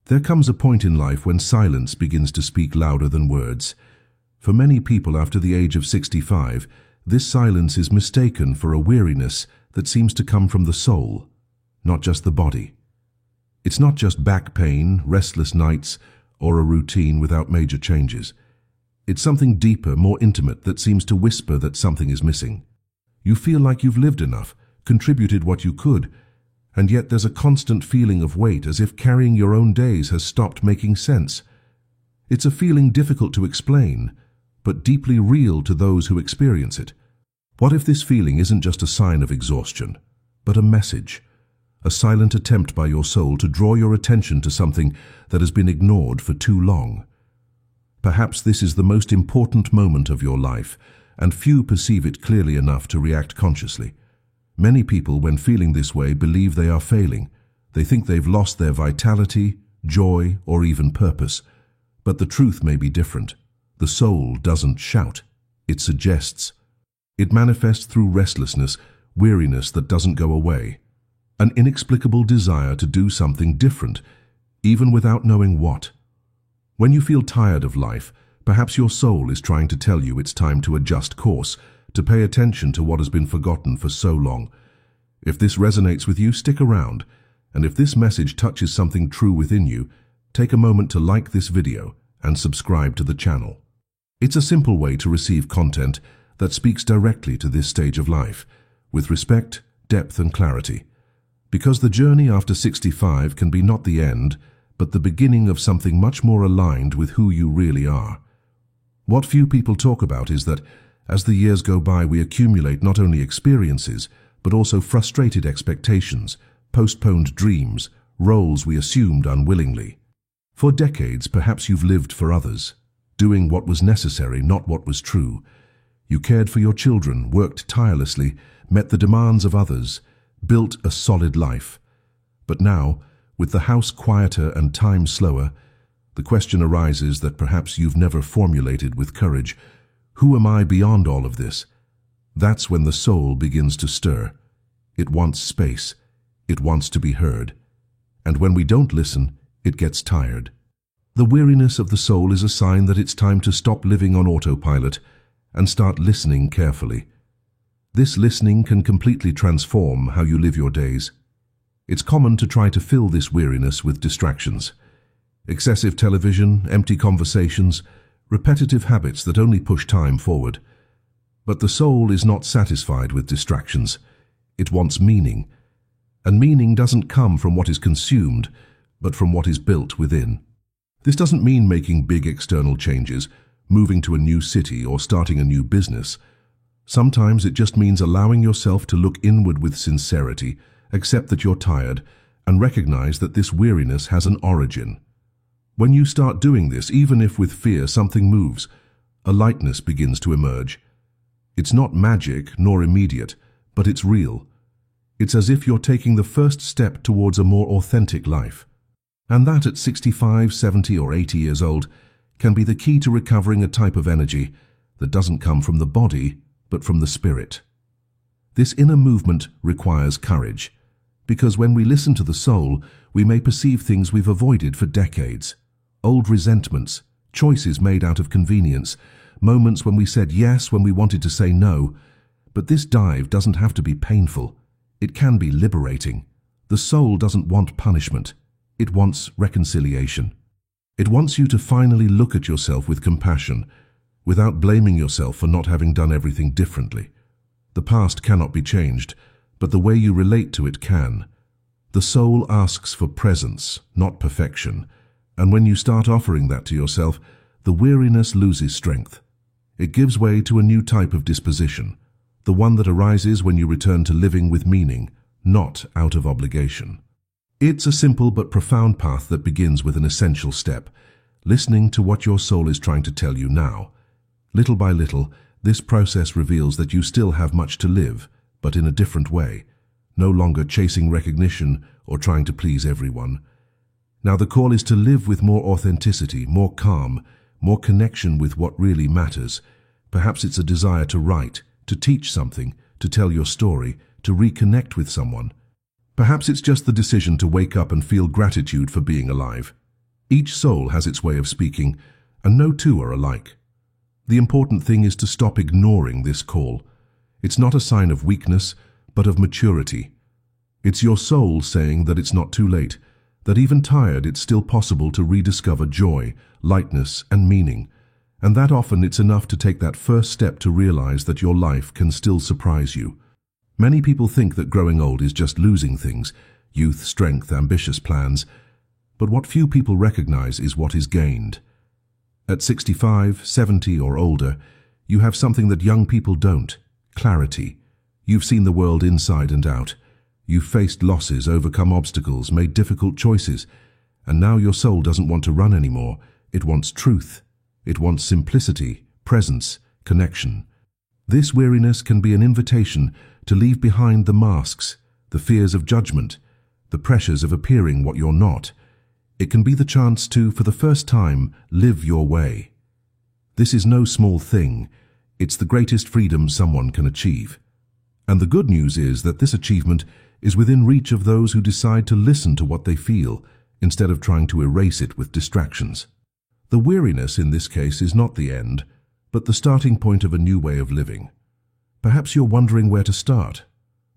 There comes a point in life when silence begins to speak louder than words. For many people after the age of 65, this silence is mistaken for a weariness that seems to come from the soul, not just the body. It's not just back pain, restless nights, or a routine without major changes. It's something deeper, more intimate, that seems to whisper that something is missing. You feel like you've lived enough, contributed what you could, and yet there's a constant feeling of weight, as if carrying your own days has stopped making sense. It's a feeling difficult to explain, but deeply real to those who experience it. What if this feeling isn't just a sign of exhaustion, but a message, a silent attempt by your soul to draw your attention to something that has been ignored for too long? Perhaps this is the most important moment of your life, and few perceive it clearly enough to react consciously. Many people, when feeling this way, believe they are failing. They think they've lost their vitality, joy, or even purpose. But the truth may be different. The soul doesn't shout. It suggests. It manifests through restlessness, weariness that doesn't go away, an inexplicable desire to do something different, even without knowing what. When you feel tired of life, perhaps your soul is trying to tell you it's time to adjust course, to pay attention to what has been forgotten for so long. If this resonates with you, stick around. And if this message touches something true within you, take a moment to like this video and subscribe to the channel. It's a simple way to receive content that speaks directly to this stage of life, with respect, depth, and clarity. Because the journey after 65 can be not the end, but the beginning of something much more aligned with who you really are. What few people talk about is that, as the years go by, we accumulate not only experiences, but also frustrated expectations, postponed dreams, roles we assumed unwillingly. For decades, perhaps you've lived for others, doing what was necessary, not what was true. You cared for your children, worked tirelessly, met the demands of others, built a solid life. But now, with the house quieter and time slower, the question arises that perhaps you've never formulated with courage: who am I beyond all of this? That's when the soul begins to stir. It wants space. It wants to be heard. And when we don't listen, it gets tired. The weariness of the soul is a sign that it's time to stop living on autopilot and start listening carefully. This listening can completely transform how you live your days. It's common to try to fill this weariness with distractions. Excessive television, empty conversations, repetitive habits that only push time forward. But the soul is not satisfied with distractions. It wants meaning. And meaning doesn't come from what is consumed, but from what is built within. This doesn't mean making big external changes, moving to a new city, or starting a new business. Sometimes it just means allowing yourself to look inward with sincerity, accept that you're tired, and recognize that this weariness has an origin. When you start doing this, even if with fear, something moves. A lightness begins to emerge. It's not magic nor immediate, but it's real. It's as if you're taking the first step towards a more authentic life. And that at 65, 70, or 80 years old can be the key to recovering a type of energy that doesn't come from the body, but from the spirit. This inner movement requires courage, because when we listen to the soul, we may perceive things we've avoided for decades. Old resentments, choices made out of convenience, moments when we said yes when we wanted to say no. But this dive doesn't have to be painful. It can be liberating. The soul doesn't want punishment. It wants reconciliation. It wants you to finally look at yourself with compassion, without blaming yourself for not having done everything differently. The past cannot be changed, but the way you relate to it can. The soul asks for presence, not perfection, and when you start offering that to yourself, the weariness loses strength. It gives way to a new type of disposition, the one that arises when you return to living with meaning, not out of obligation. It's a simple but profound path that begins with an essential step, listening to what your soul is trying to tell you now. Little by little, this process reveals that you still have much to live, but in a different way, no longer chasing recognition or trying to please everyone. Now the call is to live with more authenticity, more calm, more connection with what really matters. Perhaps it's a desire to write, to teach something, to tell your story, to reconnect with someone. Perhaps it's just the decision to wake up and feel gratitude for being alive. Each soul has its way of speaking, and no two are alike. The important thing is to stop ignoring this call. It's not a sign of weakness, but of maturity. It's your soul saying that it's not too late, that even tired it's still possible to rediscover joy, lightness, and meaning, and that often it's enough to take that first step to realize that your life can still surprise you. Many people think that growing old is just losing things, youth, strength, ambitious plans, but what few people recognize is what is gained. At 65, 70, or older, you have something that young people don't: clarity. You've seen the world inside and out. You've faced losses, overcome obstacles, made difficult choices, and now your soul doesn't want to run anymore. It wants truth. It wants simplicity, presence, connection. This weariness can be an invitation to leave behind the masks, the fears of judgment, the pressures of appearing what you're not. It can be the chance to, for the first time, live your way. This is no small thing. It's the greatest freedom someone can achieve. And the good news is that this achievement is within reach of those who decide to listen to what they feel, instead of trying to erase it with distractions. The weariness in this case is not the end, but the starting point of a new way of living. Perhaps you're wondering where to start.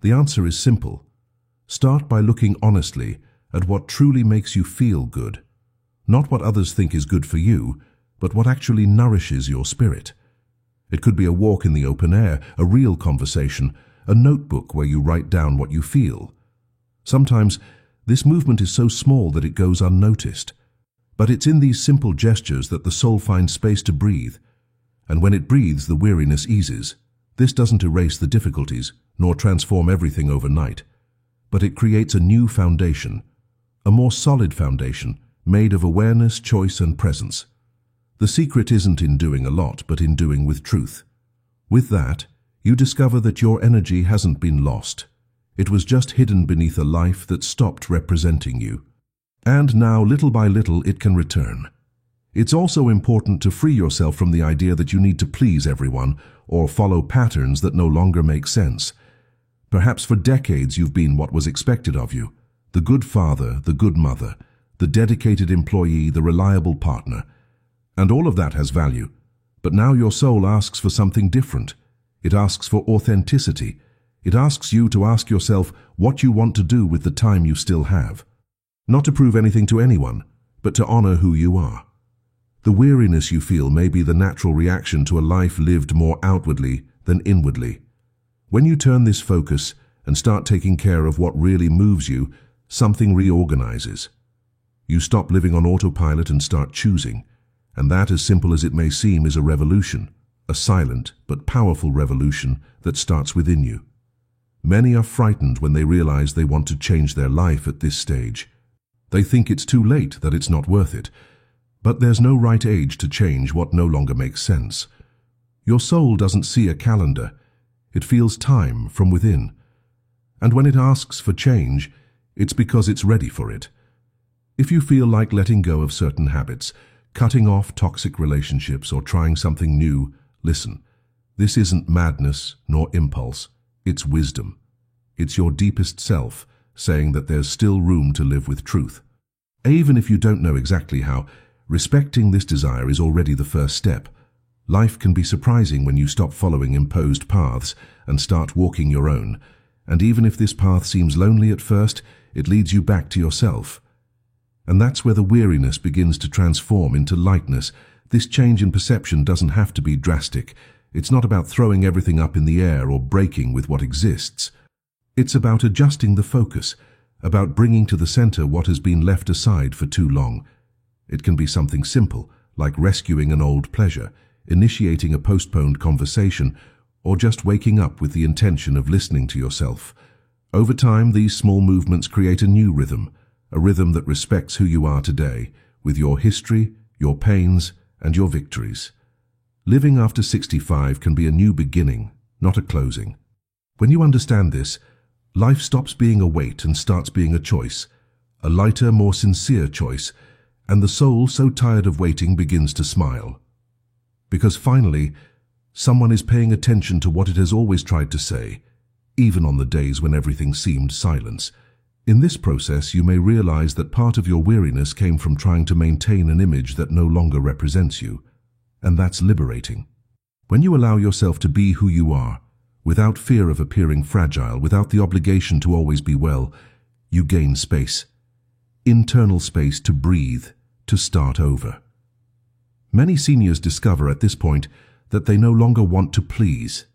The answer is simple. Start by looking honestly at what truly makes you feel good. Not what others think is good for you, but what actually nourishes your spirit. It could be a walk in the open air, a real conversation, a notebook where you write down what you feel. Sometimes this movement is so small that it goes unnoticed. But it's in these simple gestures that the soul finds space to breathe. And when it breathes, the weariness eases. This doesn't erase the difficulties, nor transform everything overnight. But it creates a new foundation, a more solid foundation, made of awareness, choice, and presence. The secret isn't in doing a lot, but in doing with truth. With that, you discover that your energy hasn't been lost. It was just hidden beneath a life that stopped representing you. And now, little by little, it can return. It's also important to free yourself from the idea that you need to please everyone or follow patterns that no longer make sense. Perhaps for decades you've been what was expected of you: the good father, the good mother, the dedicated employee, the reliable partner. And all of that has value. But now your soul asks for something different. It asks for authenticity. It asks you to ask yourself what you want to do with the time you still have. Not to prove anything to anyone, but to honor who you are. The weariness you feel may be the natural reaction to a life lived more outwardly than inwardly. When you turn this focus and start taking care of what really moves you, something reorganizes. You stop living on autopilot and start choosing, and that, as simple as it may seem, is a revolution, a silent but powerful revolution that starts within you. Many are frightened when they realize they want to change their life at this stage. They think it's too late, that it's not worth it. But there's no right age to change what no longer makes sense. Your soul doesn't see a calendar. It feels time from within. And when it asks for change, it's because it's ready for it. If you feel like letting go of certain habits, cutting off toxic relationships, or trying something new, listen. This isn't madness nor impulse. It's wisdom. It's your deepest self saying that there's still room to live with truth. Even if you don't know exactly how, respecting this desire is already the first step. Life can be surprising when you stop following imposed paths and start walking your own. And even if this path seems lonely at first, it leads you back to yourself. And that's where the weariness begins to transform into lightness. This change in perception doesn't have to be drastic. It's not about throwing everything up in the air or breaking with what exists. It's about adjusting the focus, about bringing to the center what has been left aside for too long. It can be something simple, like rescuing an old pleasure, initiating a postponed conversation, or just waking up with the intention of listening to yourself. Over time, these small movements create a new rhythm, a rhythm that respects who you are today, with your history, your pains, and your victories. Living after 65 can be a new beginning, not a closing. When you understand this, life stops being a weight and starts being a choice, a lighter, more sincere choice, and the soul, so tired of waiting, begins to smile. Because finally, someone is paying attention to what it has always tried to say, even on the days when everything seemed silence. In this process, you may realize that part of your weariness came from trying to maintain an image that no longer represents you, and that's liberating. When you allow yourself to be who you are, without fear of appearing fragile, without the obligation to always be well, you gain space. Internal space to breathe, to start over. Many seniors discover at this point that they no longer want to please.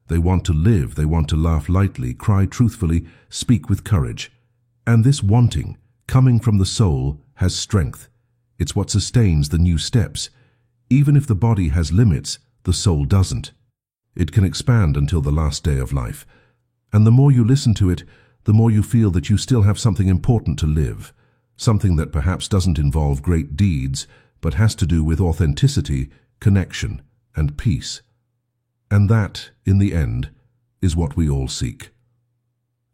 They want to live, they want to laugh lightly, cry truthfully, speak with courage. And this wanting, coming from the soul, has strength. It's what sustains the new steps. Even if the body has limits, the soul doesn't. It can expand until the last day of life. And the more you listen to it, the more you feel that you still have something important to live. Something that perhaps doesn't involve great deeds, but has to do with authenticity, connection, and peace. And that, in the end, is what we all seek.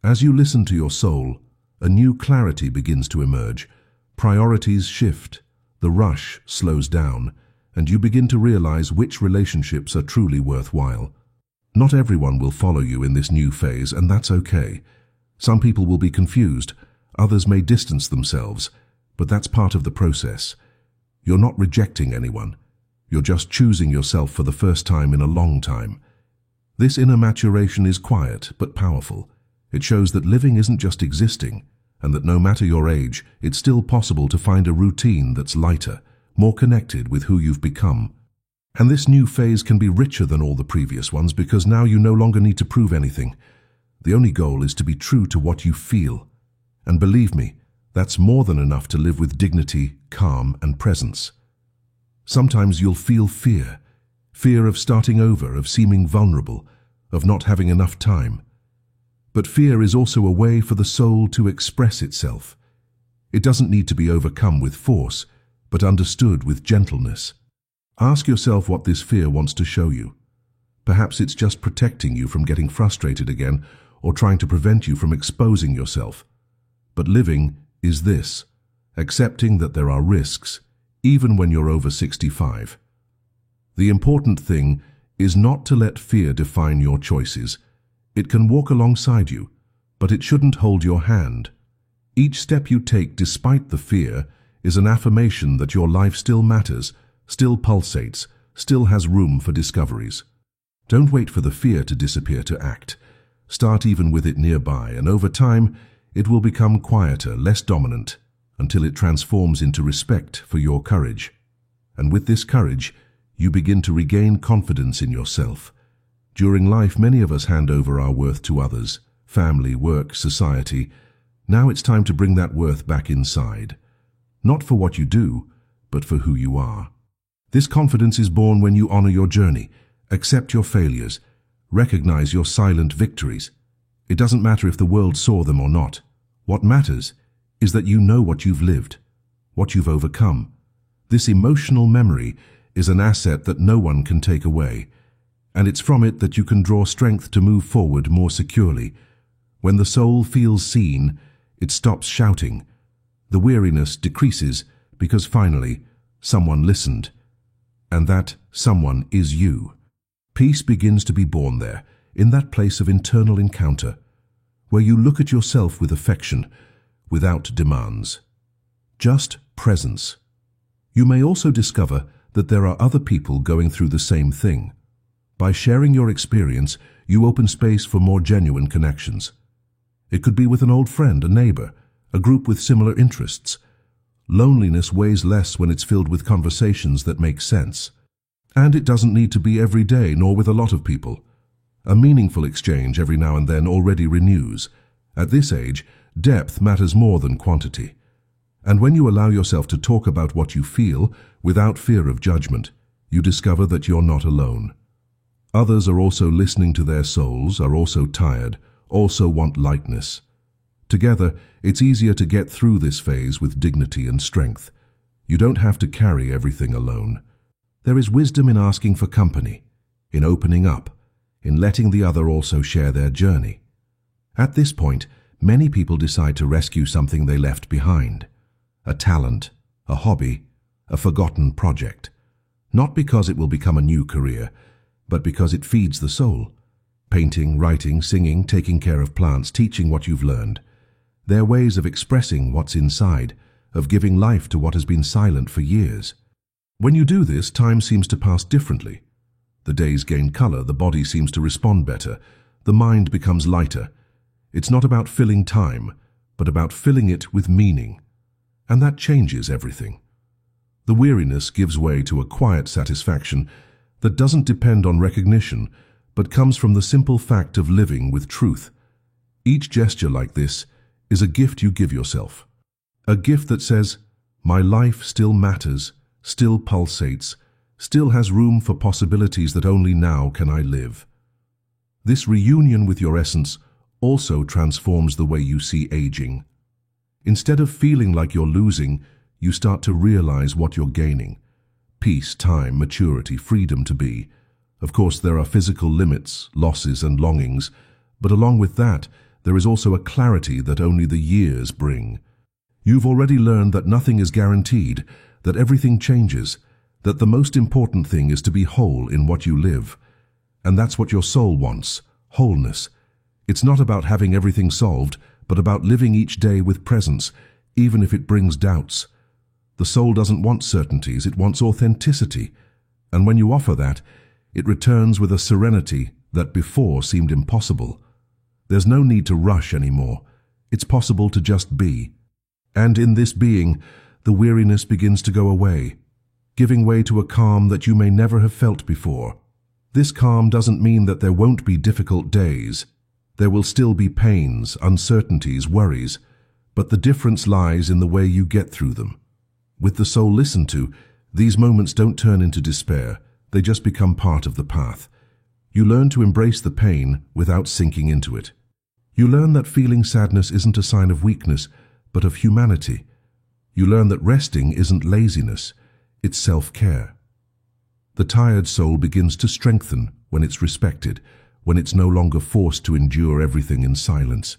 As you listen to your soul, a new clarity begins to emerge. Priorities shift, the rush slows down, and you begin to realize which relationships are truly worthwhile. Not everyone will follow you in this new phase, and that's okay. Some people will be confused, others may distance themselves, but that's part of the process. You're not rejecting anyone. You're just choosing yourself for the first time in a long time. This inner maturation is quiet but powerful. It shows that living isn't just existing, and that no matter your age, it's still possible to find a routine that's lighter, more connected with who you've become. And this new phase can be richer than all the previous ones because now you no longer need to prove anything. The only goal is to be true to what you feel. And believe me, that's more than enough to live with dignity, calm, and presence. Sometimes you'll feel fear. Fear of starting over, of seeming vulnerable, of not having enough time. But fear is also a way for the soul to express itself. It doesn't need to be overcome with force, but understood with gentleness. Ask yourself what this fear wants to show you. Perhaps it's just protecting you from getting frustrated again or trying to prevent you from exposing yourself. But living is this, accepting that there are risks, even when you're over 65. The important thing is not to let fear define your choices. It can walk alongside you, but it shouldn't hold your hand. Each step you take despite the fear is an affirmation that your life still matters, still pulsates, still has room for discoveries. Don't wait for the fear to disappear to act. Start even with it nearby, and over time, it will become quieter, less dominant, until it transforms into respect for your courage. And with this courage, you begin to regain confidence in yourself. During life, many of us hand over our worth to others, family, work, society. Now it's time to bring that worth back inside. Not for what you do, but for who you are. This confidence is born when you honor your journey, accept your failures, recognize your silent victories. It doesn't matter if the world saw them or not. What matters is that you know what you've lived, what you've overcome. This emotional memory is an asset that no one can take away, and it's from it that you can draw strength to move forward more securely. When the soul feels seen, it stops shouting. The weariness decreases because finally someone listened, and that someone is you. Peace begins to be born there, in that place of internal encounter, where you look at yourself with affection, without demands. Just presence. You may also discover that there are other people going through the same thing. By sharing your experience, you open space for more genuine connections. It could be with an old friend, a neighbor, a group with similar interests. Loneliness weighs less when it's filled with conversations that make sense. And it doesn't need to be every day, nor with a lot of people. A meaningful exchange every now and then already renews. At this age, depth matters more than quantity. And when you allow yourself to talk about what you feel, without fear of judgment, you discover that you're not alone. Others are also listening to their souls, are also tired, also want lightness. Together, it's easier to get through this phase with dignity and strength. You don't have to carry everything alone. There is wisdom in asking for company, in opening up, in letting the other also share their journey. At this point, many people decide to rescue something they left behind. A talent, a hobby, a forgotten project. Not because it will become a new career, but because it feeds the soul. Painting, writing, singing, taking care of plants, teaching what you've learned. They're ways of expressing what's inside, of giving life to what has been silent for years. When you do this, time seems to pass differently. The days gain color, the body seems to respond better, the mind becomes lighter. It's not about filling time, but about filling it with meaning. And that changes everything. The weariness gives way to a quiet satisfaction that doesn't depend on recognition, but comes from the simple fact of living with truth. Each gesture like this is a gift you give yourself. A gift that says, my life still matters, still pulsates, still has room for possibilities that only now can I live. This reunion with your essence also transforms the way you see aging. Instead of feeling like you're losing, you start to realize what you're gaining. Peace, time, maturity, freedom to be. Of course, there are physical limits, losses and longings, but along with that, there is also a clarity that only the years bring. You've already learned that nothing is guaranteed, that everything changes, that the most important thing is to be whole in what you live. And that's what your soul wants, wholeness. It's not about having everything solved, but about living each day with presence, even if it brings doubts. The soul doesn't want certainties, it wants authenticity. And when you offer that, it returns with a serenity that before seemed impossible. There's no need to rush anymore. It's possible to just be. And in this being, the weariness begins to go away, giving way to a calm that you may never have felt before. This calm doesn't mean that there won't be difficult days. There will still be pains, uncertainties, worries, but the difference lies in the way you get through them. With the soul listened to, these moments don't turn into despair, they just become part of the path. You learn to embrace the pain without sinking into it. You learn that feeling sadness isn't a sign of weakness, but of humanity. You learn that resting isn't laziness, it's self-care. The tired soul begins to strengthen when it's respected, when it's no longer forced to endure everything in silence.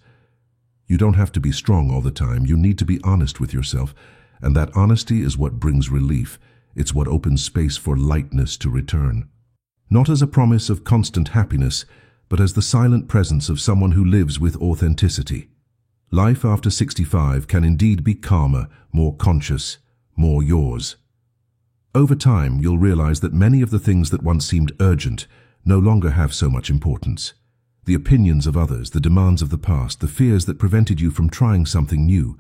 You don't have to be strong all the time, you need to be honest with yourself, and that honesty is what brings relief. It's what opens space for lightness to return. Not as a promise of constant happiness, but as the silent presence of someone who lives with authenticity. Life after 65 can indeed be calmer, more conscious, more yours. Over time, you'll realize that many of the things that once seemed urgent no longer have so much importance. The opinions of others, the demands of the past, the fears that prevented you from trying something new,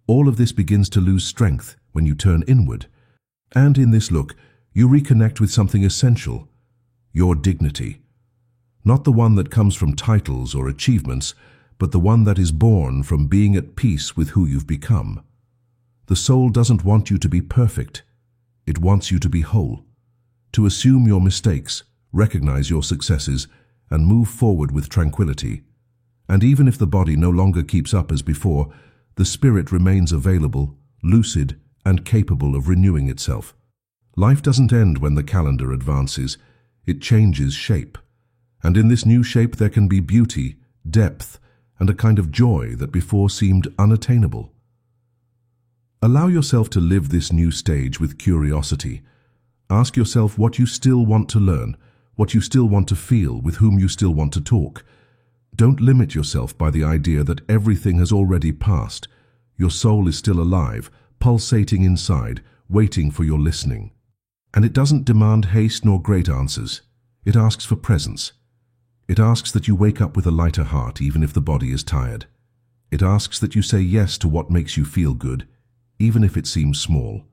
all of this begins to lose strength when you turn inward. And in this look, you reconnect with something essential, your dignity. Not the one that comes from titles or achievements, but the one that is born from being at peace with who you've become. The soul doesn't want you to be perfect. It wants you to be whole, to assume your mistakes, recognize your successes, and move forward with tranquility. And even if the body no longer keeps up as before, the spirit remains available, lucid, and capable of renewing itself. Life doesn't end when the calendar advances. It changes shape. And in this new shape there can be beauty, depth, and a kind of joy that before seemed unattainable. Allow yourself to live this new stage with curiosity. Ask yourself what you still want to learn, what you still want to feel, with whom you still want to talk. Don't limit yourself by the idea that everything has already passed. Your soul is still alive, pulsating inside, waiting for your listening. And it doesn't demand haste nor great answers. It asks for presence. It asks that you wake up with a lighter heart even if the body is tired. It asks that you say yes to what makes you feel good, even if it seems small.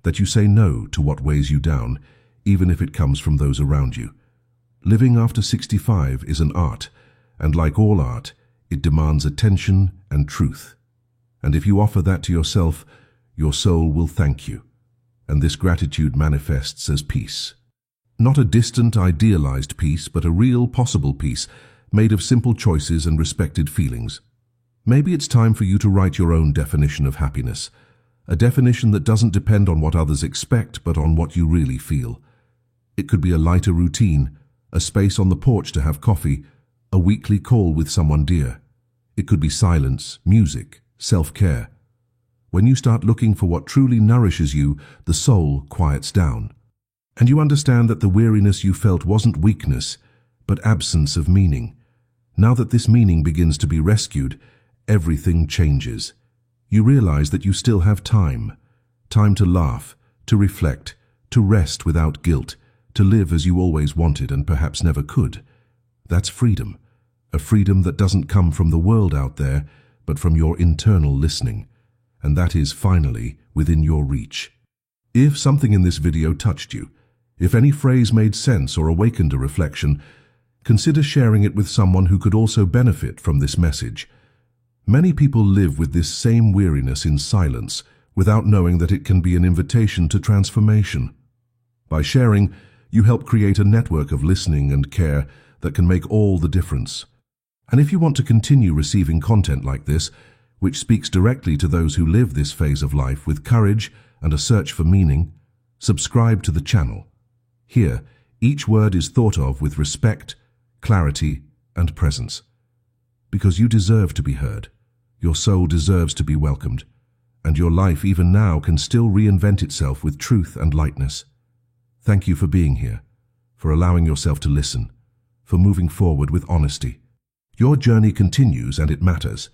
That you say no to what weighs you down, even if it comes from those around you. Living after 65 is an art, and like all art, it demands attention and truth. And if you offer that to yourself, your soul will thank you. And this gratitude manifests as peace. Not a distant, idealized peace, but a real, possible peace, made of simple choices and respected feelings. Maybe it's time for you to write your own definition of happiness, a definition that doesn't depend on what others expect, but on what you really feel. It could be a lighter routine, a space on the porch to have coffee, a weekly call with someone dear. It could be silence, music, self-care. When you start looking for what truly nourishes you, the soul quiets down. And you understand that the weariness you felt wasn't weakness, but absence of meaning. Now that this meaning begins to be rescued, everything changes. You realize that you still have time. Time to laugh, to reflect, to rest without guilt, to live as you always wanted and perhaps never could. That's freedom. A freedom that doesn't come from the world out there, but from your internal listening. And that is finally within your reach. If something in this video touched you, if any phrase made sense or awakened a reflection, consider sharing it with someone who could also benefit from this message. Many people live with this same weariness in silence, without knowing that it can be an invitation to transformation. By sharing, you help create a network of listening and care that can make all the difference. And if you want to continue receiving content like this, which speaks directly to those who live this phase of life with courage and a search for meaning, subscribe to the channel. Here, each word is thought of with respect, clarity, and presence. Because you deserve to be heard, your soul deserves to be welcomed, and your life even now can still reinvent itself with truth and lightness. Thank you for being here, for allowing yourself to listen, for moving forward with honesty. Your journey continues and it matters.